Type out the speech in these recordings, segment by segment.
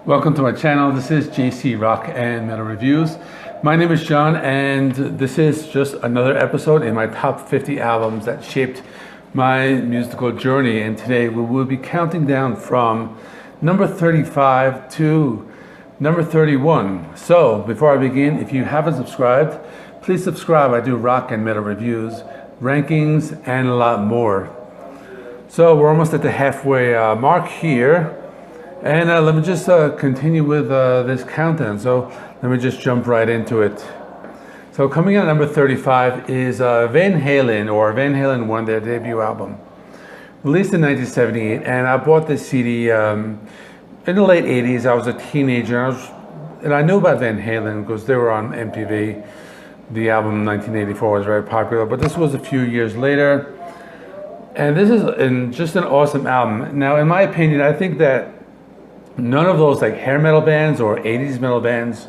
Welcome to my channel. This is JC Rock and Metal Reviews. My name is John, and this is just another episode in my top 50 albums that shaped my musical journey. And today we will be counting down from number 35 to number 31. So before I begin, if you haven't subscribed, please subscribe. I do rock and metal reviews, rankings, and a lot more. So we're almost at the halfway mark here. And let me just continue with this countdown. So let me just jump right into it. So coming in at number 35 is Van Halen 1, their debut album. Released in 1978, and I bought this CD in the late 80s. I was a teenager, and I knew about Van Halen because they were on MTV. The album 1984 was very popular, but this was a few years later. And this is just an awesome album. Now, in my opinion, I think that none of those like hair metal bands or 80s metal bands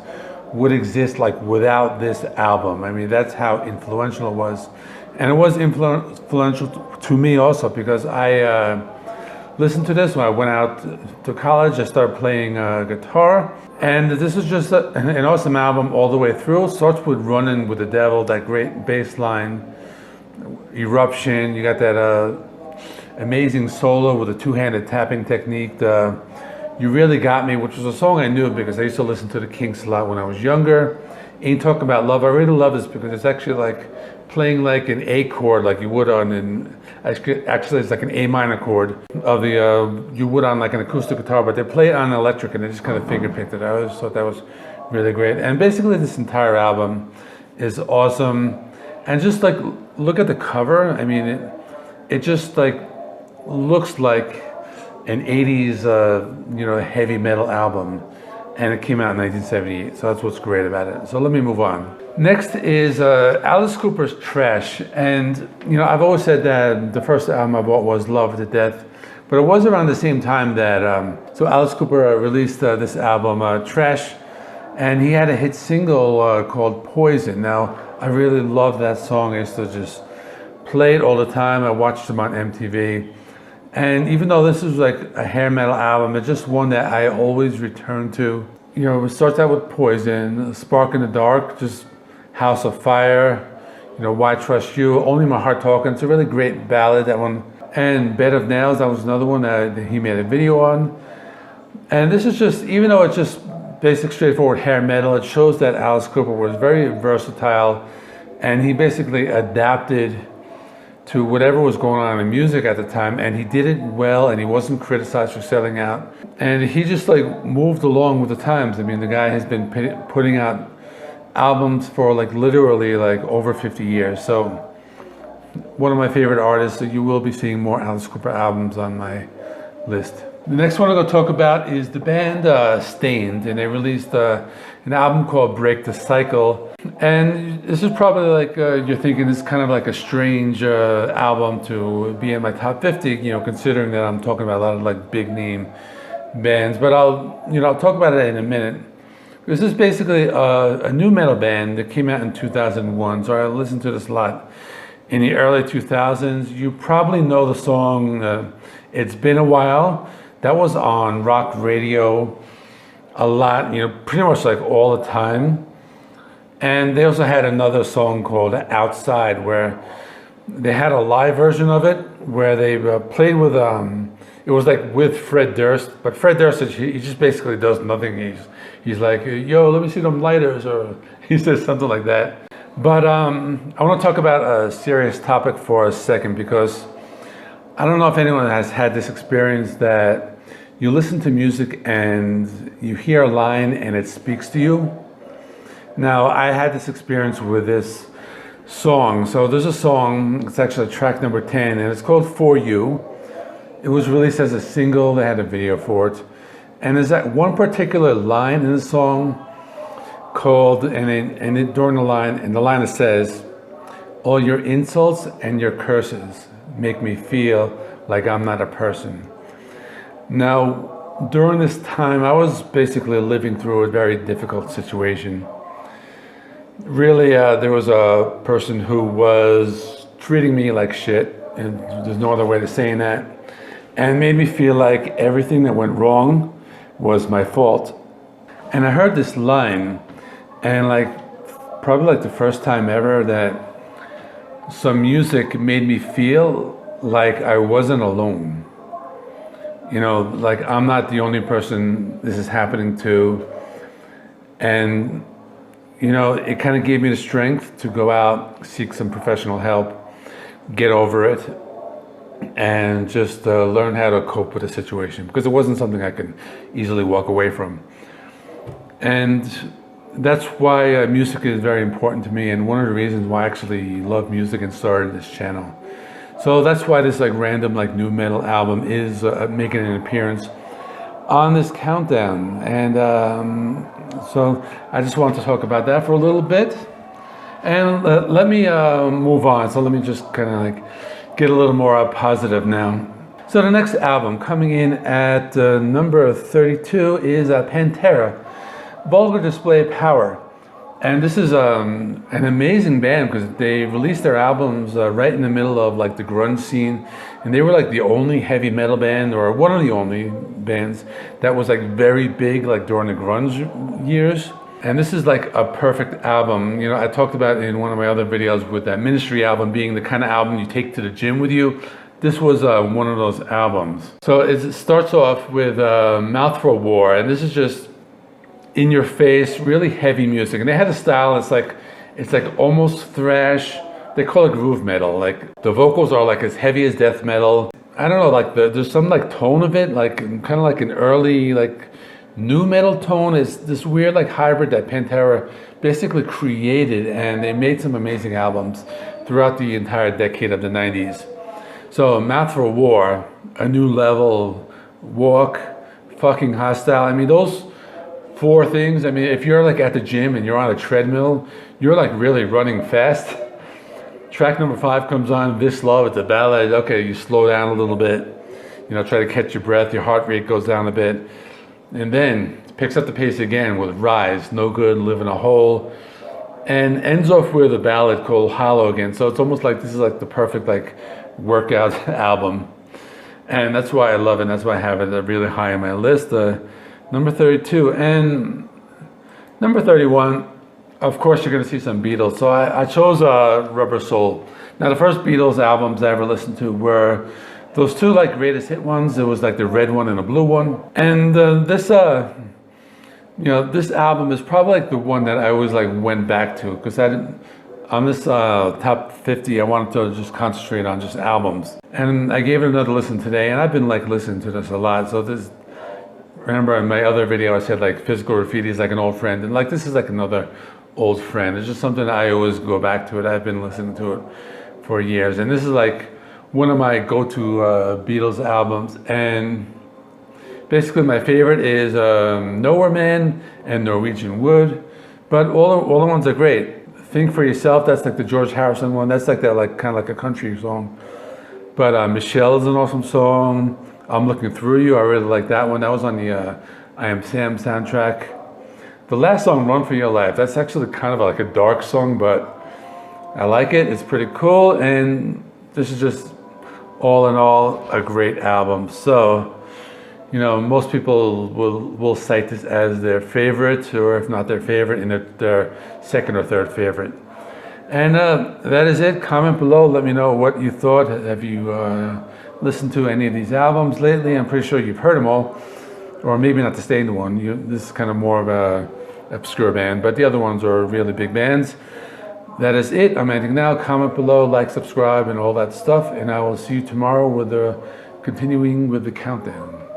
would exist like without this album. I mean, that's how influential it was. And it was influential to me also because I listened to this when I went out to college. I started playing guitar. And this is just an awesome album all the way through. It starts with Runnin' with the Devil, that great bass line, Eruption. You got that amazing solo with a two-handed tapping technique. You Really Got Me, which was a song I knew because I used to listen to the Kinks a lot when I was younger. Ain't Talking About Love. I really love this because it's actually like playing like an A chord like you would on actually it's like an A minor chord of the you would on like an acoustic guitar, but they play it on electric and they just kind of finger picked it. I always thought that was really great. And basically this entire album is awesome. And just like look at the cover. I mean, it just like looks like an 80s heavy metal album, and it came out in 1978, so that's what's great about it. So let me move on. Next is Alice Cooper's Trash, and I've always said that the first album I bought was Love to Death, but it was around the same time that so Alice Cooper released this album Trash, and he had a hit single called Poison. Now I really love that song. I used to just play it all the time. I watched him on MTV. And even though this is like a hair metal album, it's just one that I always return to. It starts out with Poison, Spark in the Dark, just House of Fire, Why Trust You, Only My Heart Talking. It's a really great ballad, that one. And Bed of Nails, that was another one that he made a video on. And this is just, even though it's just basic, straightforward hair metal, it shows that Alice Cooper was very versatile, and he basically adapted to whatever was going on in music at the time, and he did it well, and he wasn't criticized for selling out, and he just like moved along with the times. I mean, the guy has been putting out albums for like literally like over 50 years. So one of my favorite artists. So you will be seeing more Alice Cooper albums on my list. The next one I'm going to talk about is the band Stained, and they released an album called Break the Cycle. And this is probably like, you're thinking this is kind of like a strange album to be in my top 50, considering that I'm talking about a lot of like big name bands. But I'll talk about it in a minute. This is basically a new metal band that came out in 2001. So I listened to this a lot in the early 2000s. You probably know the song It's Been a While. That was on rock radio a lot, pretty much like all the time. And they also had another song called Outside, where they had a live version of it where they played with, it was like with Fred Durst, but Fred Durst, he just basically does nothing. He's like, yo, let me see them lighters, or he says something like that. But I want to talk about a serious topic for a second, because I don't know if anyone has had this experience that you listen to music and you hear a line and it speaks to you. Now, I had this experience with this song. So there's a song, it's actually track number 10, and it's called For You. It was released as a single, they had a video for it. And there's that one particular line in the song called, during the line it says, all your insults and your curses make me feel like I'm not a person. Now, during this time, I was basically living through a very difficult situation. Really, there was a person who was treating me like shit, and there's no other way to saying that, and made me feel like everything that went wrong was my fault. And I heard this line, and like probably like the first time ever that some music made me feel like I wasn't alone. You know, like I'm not the only person this is happening to. And, you know, it kind of gave me the strength to go out, seek some professional help, get over it, and just learn how to cope with the situation, because it wasn't something I could easily walk away from. And that's why music is very important to me, and one of the reasons why I actually love music and started this channel. So that's why this like random like new metal album is making an appearance on this countdown. And so I just wanted to talk about that for a little bit. And let me move on. So let me just kind of like get a little more positive now. So the next album coming in at number 32 is Pantera, Vulgar Display of Power. And this is an amazing band because they released their albums right in the middle of like the grunge scene, and they were like the only heavy metal band, or one of the only bands that was like very big like during the grunge years. And this is like a perfect album. You know, I talked about in one of my other videos with that Ministry album being the kind of album you take to the gym with you. This was one of those albums. So it starts off with Mouth for War, and this is just in your face, really heavy music. And they had a style, it's like almost thrash. They call it groove metal. Like the vocals are like as heavy as death metal. I don't know, like there's some like tone of it, like kind of like an early like new metal tone. Is this weird like hybrid that Pantera basically created, and they made some amazing albums throughout the entire decade of the 90s. So Mouth for War, A New Level, Walk, Fucking Hostile. I mean, those four things. I mean, if you're like at the gym and you're on a treadmill, you're like really running fast. Track number 5 comes on, This Love, it's a ballad. Okay, you slow down a little bit, you know, try to catch your breath, your heart rate goes down a bit. And then picks up the pace again with Rise, No Good, Live in a Hole, and ends off with a ballad called Hollow again. So it's almost like this is like the perfect like workout album. And that's why I love it, and that's why I have it really high on my list. Number 32. And number 31, of course you're going to see some Beatles. So I chose Rubber Soul. Now the first Beatles albums I ever listened to were those two like greatest hit ones. It was like the red one and the blue one. And this album is probably like the one that I always like went back to, because on this top 50 I wanted to just concentrate on just albums. And I gave it another listen today, and I've been like listening to this a lot. So this, remember in my other video I said like Physical Graffiti is like an old friend, and like this is like another old friend. It's just something I always go back to it. I've been listening to it for years, and this is like one of my go-to Beatles albums. And basically my favorite is Nowhere Man and Norwegian Wood, but all the ones are great. Think for Yourself, that's like the George Harrison one. That's like that like kind of like a country song. But Michelle is an awesome song. I'm Looking Through You, I really like that one. That was on the I Am Sam soundtrack. The last song, Run For Your Life, that's actually kind of like a dark song, but I like it. It's pretty cool, and this is just all in all a great album. So, you know, most people will cite this as their favorite, or if not their favorite, in their second or third favorite. And that is it. Comment below, let me know what you thought. Have you listened to any of these albums lately? I'm pretty sure you've heard them all, or maybe not the Stained one. This is kind of more of a obscure band, but the other ones are really big bands. That is it. I'm ending now. Comment below, like, subscribe, and all that stuff, and I will see you tomorrow with continuing with the countdown.